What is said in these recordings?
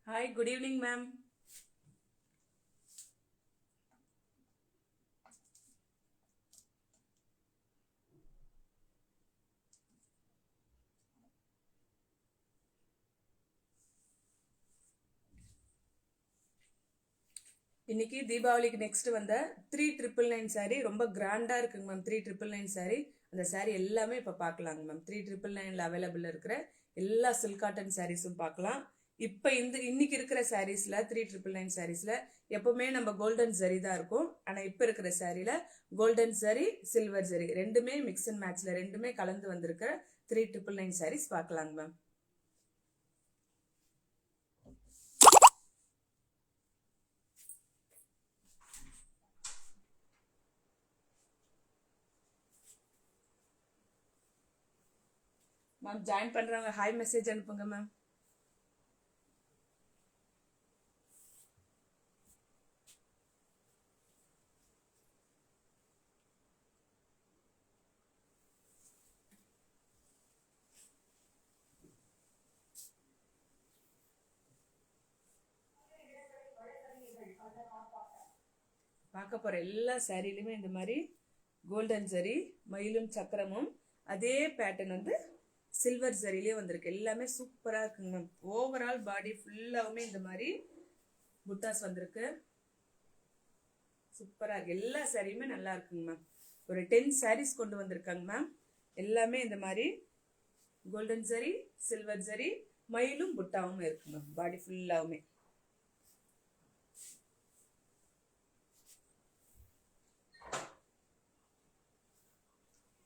Hi, good evening, ma'am. இன்னைக்கு தீபாவளிக்கு next வந்த 3999 சாரி ரொம்ப கிராண்டா இருக்குங்க மேம். 3999 சாரி, அந்த சாரி எல்லாமே இப்போ பார்க்கலாங்க மேம். 3999ல அவைலபிள் இருக்கிற எல்லா சில்க் காட்டன் சாரீஸும் பார்க்கலாம். இப்போ இன்னைக்கு இருக்கிற சாரீஸ்ல 3999 சாரீஸ்ல எப்பவுமே நம்ம கோல்டன் ஜரி தான் இருக்கும். ஆனால் இப்போ இருக்கிற சாரியில கோல்டன் ஜரி, சில்வர் ஜரி ரெண்டுமே மிக்ஸ் அண்ட் மேட்ச்ல ரெண்டுமே கலந்து வந்திருக்கிற 3999 சாரீஸ் பார்க்கலாங்க மேம். மேம் ஜாயின் பண்றவங்க ஹாய் மெசேஜ் அனுப்புங்க மேம். பார்க்க போற எல்லா சாரிலுமே இந்த மாதிரி கோல்டன் ஜரி மயிலும் சக்கரமும் அதே பேட்டர்ன் சில்வர் ஜரிலேயே வந்திருக்கு. எல்லாமே சூப்பரா இருக்குங்க மேம். ஓவரால் பாடி ஃபுல்லாவுமே இந்த மாதிரி புட்டாஸ் வந்திருக்கு. சூப்பரா இருக்கு. எல்லா சாரியுமே நல்லா இருக்குங்க மேம். ஒரு 10 சாரீஸ் கொண்டு வந்திருக்காங்க மேம். எல்லாமே இந்த மாதிரி கோல்டன் ஜரி, சில்வர் ஜரி, மயிலும் புட்டாவும் இருக்கு மேம். பாடி ஃபுல்லாவுமே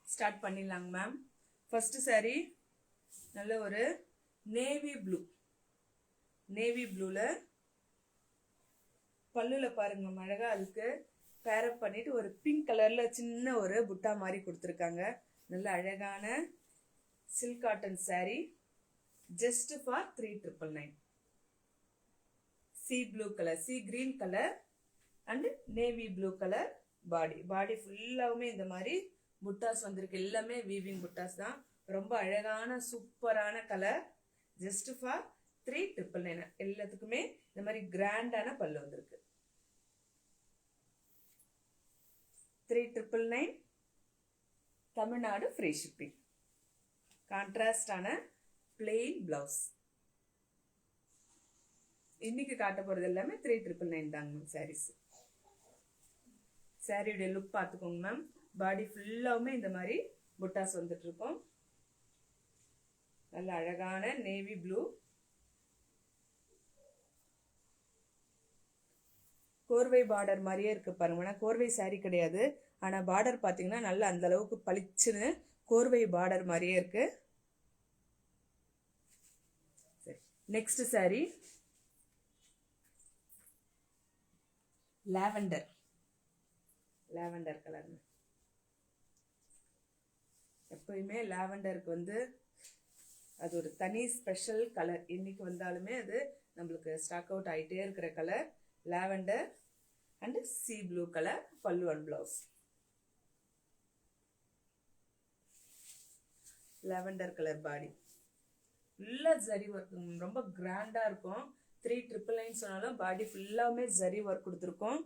ஸ்டார்ட் பண்ணிடலாங்க மேம். ஃபர்ஸ்ட் சாரி நல்ல ஒரு நேவி ப்ளூ. நேவி ப்ளூல பல்லுல பாருங்க மேம், அழகா அதுக்கு பேரப் பண்ணிட்டு ஒரு பிங்க் கலர்ல சின்ன ஒரு புட்டா மாதிரி கொடுத்துருக்காங்க. நல்ல அழகான silk cotton saree, just for 3999. Sea blue colour, sea green colour and navy blue colour body. பாடி ஃபுல்லாவுமே இந்த மாதிரி புட்டாஸ் வந்திருக்கு. எல்லாமே வீவிங் புட்டாஸ் தான். ரொம்ப அழகான சூப்பரான கலர். Just for 3999. எல்லாத்துக்குமே இந்த மாதிரி கிராண்டான பல்லு வந்திருக்கு. 3999 தமிழ்நாடு ஃப்ரீ ஷிப்பிங். கான்ட்ராஸ்டான பிளெயின் பிளவுஸ். இன்னைக்கு காட்ட போறது எல்லாமே 3999 தாங்க மேம் சாரீஸ். சாரியுடைய லுக் பார்த்துக்கோங்க மேம். பாடி ஃபுல்லாவுமே இந்த மாதிரி புட்டாஸ் வந்துட்டு இருக்கும். நல்ல அழகான நேவி ப்ளூ. கோர்வை பார்டர் மாதிரியே இருக்கு பாருங்க. கோர்வை சாரி கிடையாது, ஆனா பார்டர் பாத்தீங்கன்னா நல்ல அந்த அளவுக்கு பளிச்சுன்னு கோர்வை பார்டர் மாதிரியே இருக்கு. Next sorry lavender. Lavender colour. எப்பயுமே லாவெண்டருக்கு அது ஒரு தனி ஸ்பெஷல் கலர். இன்னைக்கு வந்தாலுமே அது நம்மளுக்கு ஸ்டாக் அவுட் ஆகிட்டே இருக்கிற colour. Lavender and sea blue colour pallu and blouse. Lavender colour body ஃபுல்லா ஜரி ஒர்க். ரொம்ப கிராண்டா இருக்கும். 3999 சொன்னாலும் பாடி ஃபுல்லாவுமே ஜரி ஒர்க் கொடுத்துருக்கோம்.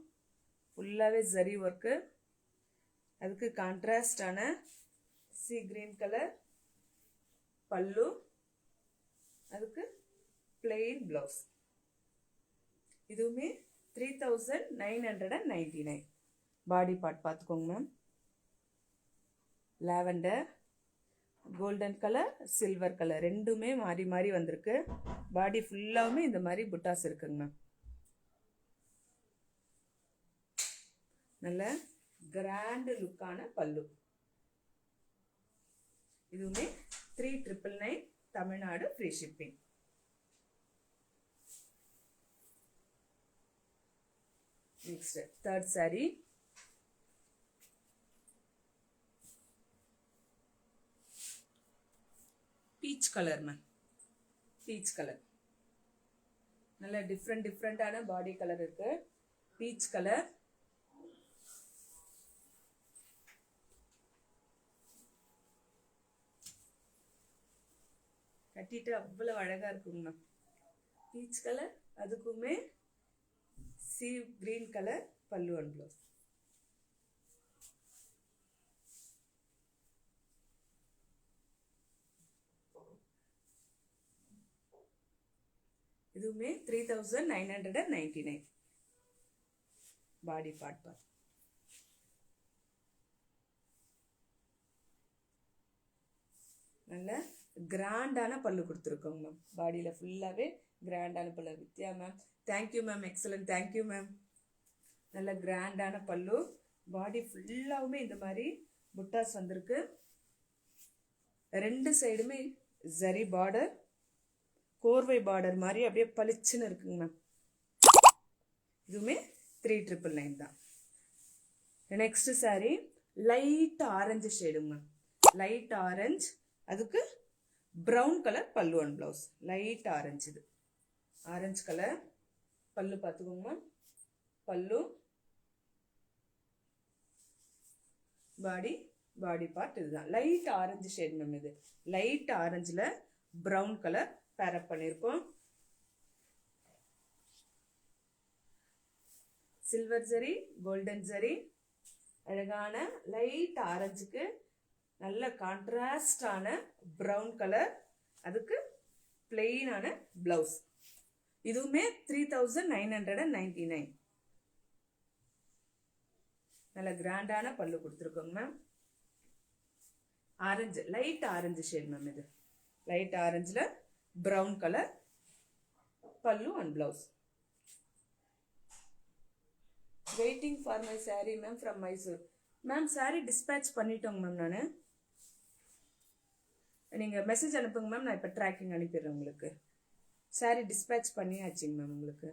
ஃபுல்லாவே ஜரி ஒர்க்கு. அதுக்கு கான்ட்ராஸ்டான சி கிரீன் கலர் பல்லு, அதுக்கு பிளெயின் பிளவுஸ். இதுவுமே 3999. பாடி பார்ட் பார்த்துக்கோங்க ma'am. Lavender, golden colour, silver colour ரெண்டுமே மாறி மாறி வந்திருக்கு. பாடி ஃபுல்லாவுமே இந்த மாதிரி புட்டாஸ் இருக்குங்க மேம். நல்ல கிராண்ட் லுக்கான பல்லு. இதுவுமே 3999 Tamil Nadu free shipping. Next third sorry peach colour ma'am. Peach colour நல்ல டிஃப்ரெண்டான பாடி கலர் இருக்கு. Peach colour. கட்டிட்டு அவ்வளவு அழகா இருக்குங்க மேம். பீச் கலர் அதுக்குமே C green colour pallu and blouse. இதுவுமே 3999 பாடி பார்ட். நல்ல கிராண்டான பல்லு கொடுத்துருக்கோங்க மேம். பாடியில் ஃபுல்லாகவே கிராண்டான pallu. Vidya ma'am thank you ma'am, excellent, thank you ma'am. நல்ல கிராண்டான பல்லு. பாடி ஃபுல்லாகவுமே இந்த மாதிரி புட்டாஸ் வந்திருக்கு. 2 சைடுமே ஜரி பார்டர், கோர்வை பார்டர் மாதிரி அப்படியே பளிச்சுன்னு இருக்குங்க மேம். இதுவுமே 3999 தான். நெக்ஸ்ட் சாரி லைட் ஆரஞ்சு ஷேடுங்க மேம். லைட் ஆரஞ்சு, அதுக்கு brown colour pallu and blouse. Light orange, இது ஆரஞ்சு கலர் பல்லு பார்த்துக்கோங்க. பல்லு, பாடி பார்ட் இதுதான். Light orange shade ma'am. இது லைட் ஆரஞ்சில் ப்ரௌன் கலர் பேரப் பண்ணியிருக்கோம். சில்வர் ஜரி, கோல்டன் ஜரி, அழகான லைட் ஆரஞ்சுக்கு நல்ல கான்ட்ராஸ்டான ப்ரௌன் கலர், அதுக்கு பிளெயினான பிளவுஸ். இதுவுமே 3999. நல்ல கிராண்டான பல்லு கொடுத்துருக்கோங்க ma'am. Orange, light orange shade ma'am. இது லைட் ஆரஞ்சில் brown colour pallu and blouse. Waiting for my saree ma'am from Mysore. Ma'am saree dispatch பண்ணிட்டோங்க மேம். நான் நீங்கள் மெசேஜ் அனுப்புங்க மேம். நான் இப்போ ட்ராக்கிங் அனுப்பிடுறேன் உங்களுக்கு. சாரி டிஸ்பேட்ச் பண்ணியாச்சுங்க மேம் உங்களுக்கு.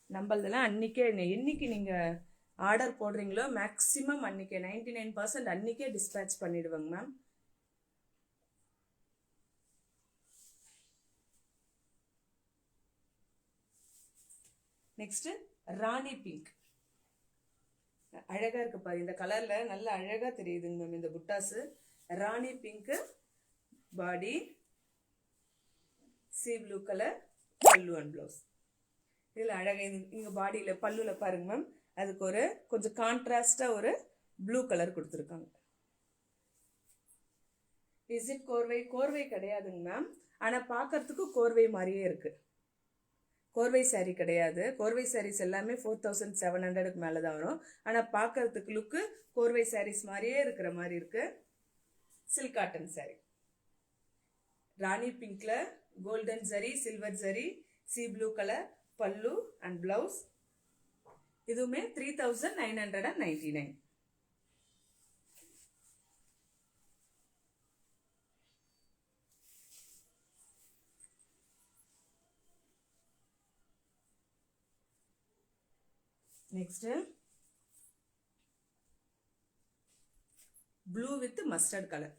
நம்மளதெல்லாம் அன்றைக்கே, என்னைக்கு நீங்கள் ஆர்டர் போடுறீங்களோ மேக்ஸிமம் அன்றைக்கே 99% அன்றைக்கே டிஸ்பேட்ச் பண்ணிவிடுவேங்க மேம். நெக்ஸ்ட் ராணி பிங்க். அழகா இருக்கு பாரு. இந்த கலர்ல நல்ல அழகா தெரியுதுங்க மேம் இந்த புட்டாஸ். Rani pink body, sea blue colour pallu and blouse. இதில் அழகா இங்க பாடியில் பல்லுல பாருங்க மேம். அதுக்கு ஒரு கொஞ்சம் கான்ட்ராஸ்டா ஒரு ப்ளூ கலர் கொடுத்துருக்காங்க. இஸ் இட் கோர்வை? கோர்வை கிடையாதுங்க மேம். ஆனால் பார்க்கறதுக்கு கோர்வை மாதிரியே இருக்கு. கோர்வை சாரீ கிடையாது. கோர்வை சாரீஸ் எல்லாமே 4700க்கு மேலே தான் வரும். ஆனால் பார்க்கறதுக்கு லுக்கு கோர்வை சாரீஸ் மாதிரியே இருக்கிற மாதிரி இருக்கு. Silk cotton saree. ராணி பிங்க்ல golden zari, silver zari, sea blue colour pallu and blouse. இதுவுமே 3999. Next blue with mustard colour.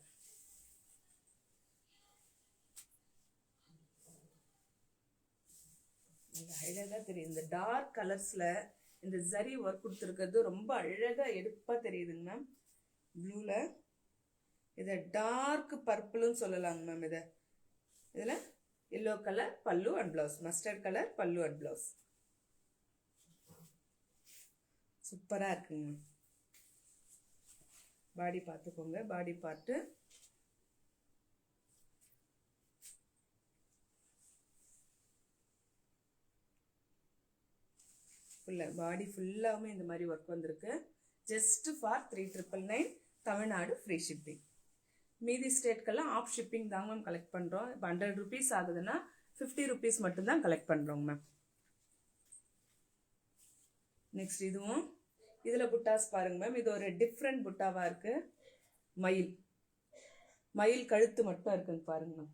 அழகா தெரியும். இந்த டார்க் கலர்ஸ்ல இந்த ஜரி ஒர்க் கொடுத்துருக்கிறது ரொம்ப அழகா எடுப்பா தெரியுதுங்க மேம். ப்ளூல இதை டார்க் பர்பிள்னு சொல்லலாங்க மேம். இதுல yellow colour pallu and blouse, mustard colour pallu and blouse. சூப்பரா இருக்குங்க. பாடி பார்த்துக்கோங்க. பாடி பார்ட்டு பாடி ஃபுல்லாகவுமே இந்த மாதிரி ஒர்க் வந்திருக்கு. Just for 3999 Tamil Nadu free shipping. மீதி ஸ்டேட்கெல்லாம் ஆஃப் ஷிப்பிங் தாங்க மேம் கலெக்ட் பண்ணுறோம். இப்போ 100 rupees ஆகுதுன்னா 50 rupees மட்டும்தான் கலெக்ட் பண்ணுறோங்க மேம். நெக்ஸ்ட் இதுவும் இதில் புட்டாஸ் பாருங்க மேம். இது ஒரு டிஃப்ரெண்ட் புட்டாவாக இருக்கு. மயில் கழுத்து மட்டும் இருக்குங்க பாருங்க மேம்.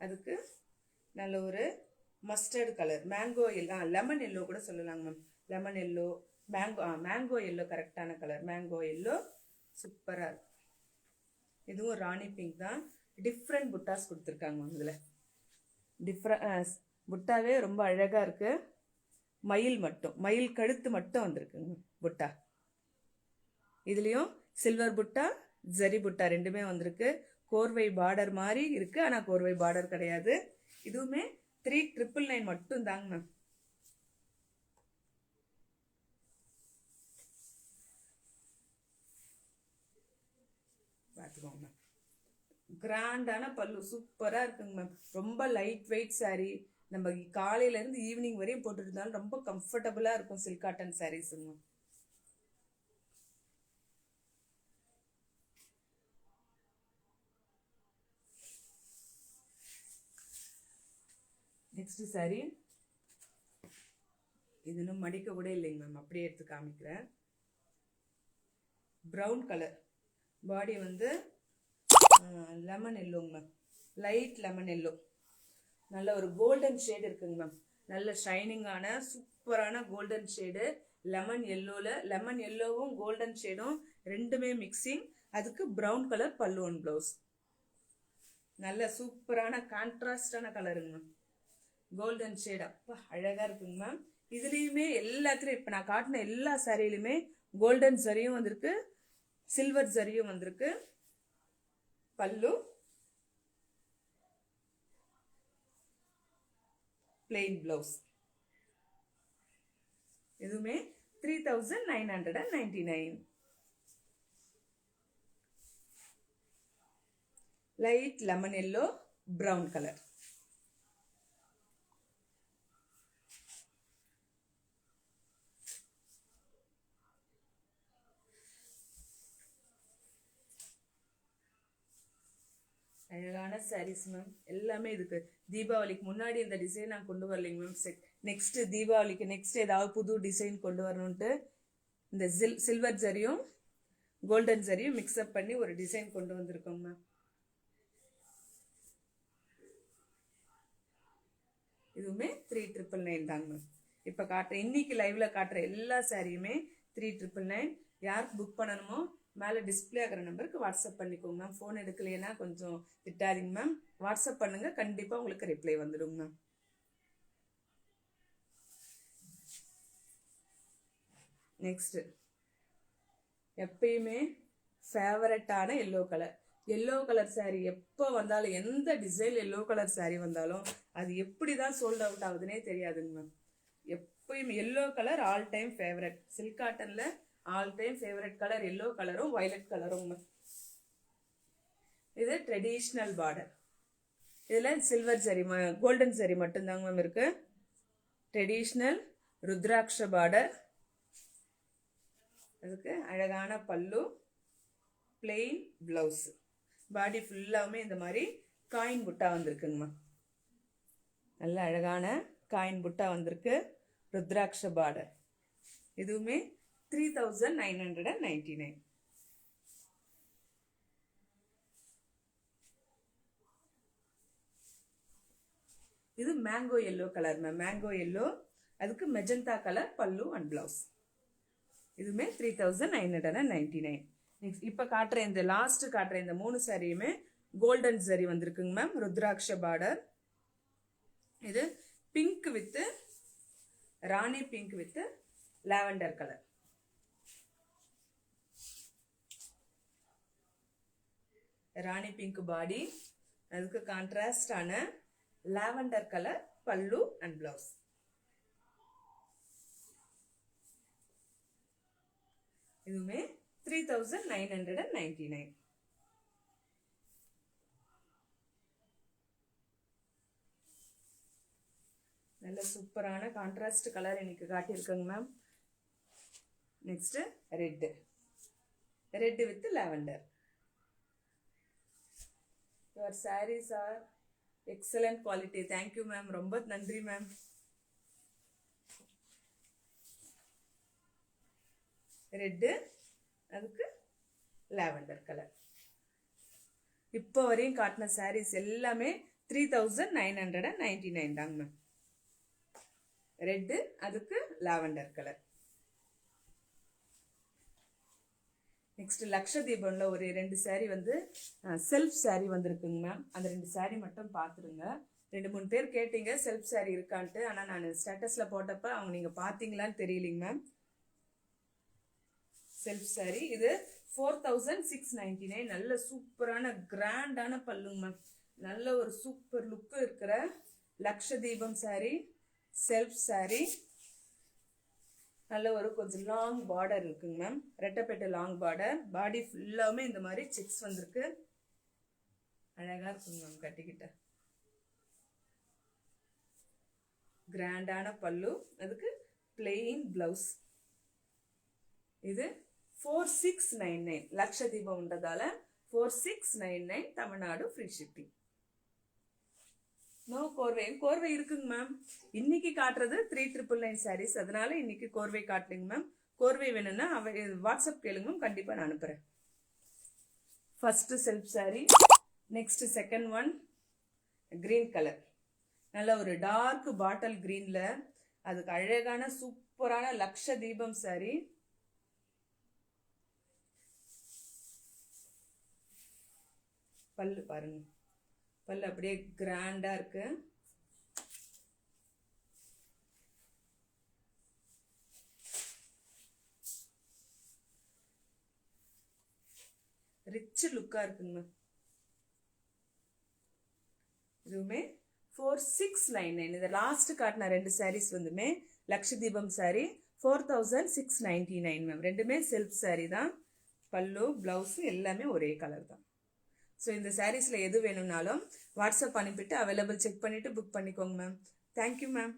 அதுக்கு நல்ல ஒரு mustard colour, mango yellow, lemon yellow கூட சொல்லலாங்க ma'am. Lemon yellow, mango yellow கரெக்டான கலர். மேங்கோ எல்லோ சூப்பராக இருக்கு. இதுவும் ராணி பிங்க் தான். டிஃப்ரெண்ட் புட்டாஸ் கொடுத்துருக்காங்க மேம். இதில் புட்டாவே ரொம்ப அழகாக இருக்கு. மயில் கழுத்து மட்டும் வந்திருக்குங்க புட்டா. இதுலேயும் சில்வர் புட்டா, ஜரி புட்டா ரெண்டுமே வந்திருக்கு. கோர்வை பார்டர் மாதிரி இருக்கு, ஆனா கோர்வை பார்டர் கிடையாது. இதுவுமே 3999 மட்டும் தாங்க மேம். பார்த்துக்கோங்க மேம். கிராண்டான பல்லு சூப்பரா இருக்குங்க மேம். ரொம்ப லைட் வெயிட் சாரீ. நம்ம காலையில இருந்து ஈவினிங் வரையும் போட்டுட்டு இருந்தாலும் ரொம்ப கம்ஃபர்டபுளா இருக்கும் சில்க் காட்டன் சாரீஸுங்க மேம். நெக்ஸ்ட் சாரீ இது இன்னும் மடிக்க கூட இல்லைங்க மேம், அப்படியே எடுத்து காமிக்கிறேன். ப்ரௌன் கலர் பாடி வந்து லெமன் எல்லோங்க மேம், லைட் லெமன் எல்லோ. நல்ல ஒரு கோல்டன் ஷேடு இருக்குங்க மேம், நல்ல ஷைனிங்கான சூப்பரான கோல்டன் ஷேடு. லெமன் எல்லோவில் லெமன் எல்லோவும் கோல்டன் ஷேடும் ரெண்டுமே மிக்சிங். அதுக்கு brown colour pallu on blouse. நல்ல சூப்பரான கான்ட்ராஸ்டான கலருங்க மேம், கோல்டன் ஷேட். அப்பா அழகாக இருக்குங்க மேம். இதுலேயுமே எல்லாத்துலேயும் இப்போ நான் காட்டின எல்லா சாரியிலுமே கோல்டன் ஜரியும் வந்திருக்கு, சில்வர் ஜரியும் வந்திருக்கு. பல்லு பிளெயின் பிளவுஸ். இதுவுமே 3999. Light lemon yellow, brown colour. அழகான சாரீஸ் மேம். எல்லாமே இதுக்கு தீபாவளிக்கு முன்னாடி இந்த டிசைன் நான் கொண்டு வரலைங்க மேம். நெக்ஸ்ட் தீபாவளிக்கு நெக்ஸ்ட் ஏதாவது புது டிசைன் கொண்டு வரணும்ட்டு இந்த சில்வர் ஜரியும் கோல்டன் ஜரியும் மிக்ஸ்அப் பண்ணி ஒரு டிசைன் கொண்டு வந்திருக்கோங்க மேம். இதுவுமே 3999 தாங்க மேம். இப்போ காட்டுற இன்னைக்கு லைவ்ல காட்டுற எல்லா சாரியுமே 3999. யாருக்கு புக் பண்ணணுமோ மேலே டிஸ்பிளே ஆகிற நம்பருக்கு வாட்ஸ்அப் பண்ணிக்கோங்க மேம். ஃபோன் எடுக்கலைன்னா கொஞ்சம் திட்டாதீங்க மேம், வாட்ஸ்அப் பண்ணுங்க, கண்டிப்பாக உங்களுக்கு ரிப்ளை வந்துடுங்க மேம். நெக்ஸ்ட் எப்பயுமே ஃபேவரட்டான yellow colour. Yellow colour sari எப்போ வந்தாலும், எந்த டிசைன் எல்லோ கலர் சாரீ வந்தாலும் அது எப்படி தான் சோல்ட் அவுட் ஆகுதுன்னே தெரியாதுங்க மேம். எப்பயுமே yellow colour all time favourite. Silk காட்டனில் all time favourite colour yellow கலரும் வயலட் கலரும். இது ட்ரெடிஷ்னல் பார்டர். இதில் சில்வர் ஜரி கோல்டன் ஜரி மட்டும்தாங்க மேம் இருக்கு. Traditional rudraksha border. அதுக்கு அழகான பல்லு, பிளெயின் பிளவுஸ். பாடி ஃபுல்லாமே இந்த மாதிரி காயின் புட்டா வந்திருக்குங்க மேம். நல்ல அழகான காயின் புட்டா வந்திருக்கு, ருத்ராட்ச பார்டர். இதுவுமே 3999. இது mango yellow colour ma'am, mango yellow. அதுக்கு magenta colour pallu and blouse. இதுவுமே 3999. நெக்ஸ்ட் இப்போ காட்டுற இந்த லாஸ்ட் காட்டுற இந்த 3 சாரியுமே கோல்டன் ஜரி வந்திருக்குங்க மேம், ருத்ராட்ச பார்டர். இது pink with rani pink with lavender colour. Rani pink body, அதுக்கு கான்ட்ராஸ்டான lavender colour pallu and blouse. இதுவுமே 3999. நல்ல சூப்பரான கான்ட்ராஸ்ட் கலர் இன்னைக்கு காட்டியிருக்கேங்க ma'am. Next red, red with lavender. Your sarees are excellent quality. Thank you ma'am. ரொம்ப நன்றி மேம். ரெட்டு, அதுக்கு லாவெண்டர் கலர். இப்போ வரையும் காட்டின சாரீஸ் எல்லாமே 3999 தாங்க மேம். ரெட்டு, அதுக்கு லாவெண்டர் கலர். நெக்ஸ்ட் லக்ஷதீபம்ல ஒரு 2 சாரீ வந்து செல்ஃப் சாரீ வந்திருக்குங்க மேம். அந்த 2 சாரீ மட்டும் பார்த்துருங்க. 2-3 பேர் கேட்டீங்க செல்ஃப் சாரீ இருக்கான்ட்டு. ஆனால் நான் ஸ்டேட்டஸில் போட்டப்ப அவங்க நீங்கள் பார்த்தீங்களான்னு தெரியலிங்க மேம். செல்ஃப் சாரீ இது 4699. நல்ல சூப்பரான கிராண்டான பல்லுங்க மேம். நல்ல ஒரு சூப்பர் லுக்கு இருக்கிற லக்ஷதீபம் சாரி, செல்ஃப் சாரி. நல்ல ஒரு கொஞ்சம் லாங் பார்டர் இருக்குங்க மேம். ரெட்டப்பேட்டை லாங் பார்டர். பாடி ஃபுல்லாமே இந்த மாதிரி செக்ஸ் வந்திருக்கு. அழகா இருக்குங்க மேம் கட்டிக்கிட்ட. கிராண்டான பல்லு, அதுக்கு பிளெயின் பிளவுஸ். இது 4699 லக்ஷதீபம்ன்றதால 4699 தமிழ்நாடு ஃப்ரீ ஷிப்பிங். நோ கோர்வை. கோர்வை இருக்குங்க மேம். இன்னைக்கு காட்டுறது 3999 சாரீஸ், அதனால இன்னைக்கு கோர்வை காட்டுங்க மேம். கோர்வை வேணும்னா வாட்ஸ்அப் கேளுங்க மேம், கண்டிப்பா நான் அனுப்புறேன். First self sorry, next second one green colour. நல்ல ஒரு டார்க் பாட்டில் கிரீன்ல அதுக்கு அழகான சூப்பரான லக்ஷதீபம் சாரி. பல்லு பாருங்க, பல்லு அப்படியே கிராண்டா இருக்கு. ரிச் லுக்கா இருக்குங்க. இதுவுமே 4699. இந்த லாஸ்ட் காட்டின ரெண்டு சாரீஸ் வந்துமே லக்ஷதீபம் சாரி 4699 மேம். ரெண்டுமே செல்ஃப் சாரி தான். பல்லு பிளவுஸ் எல்லாமே ஒரே கலர் தான். ஸோ இந்த சாரீஸில் எது வேணும்னாலும் வாட்ஸ்அப் அனுப்பிட்டு அவைலபிள் செக் பண்ணிவிட்டு புக் பண்ணிக்கோங்க மேம். Thank you ma'am.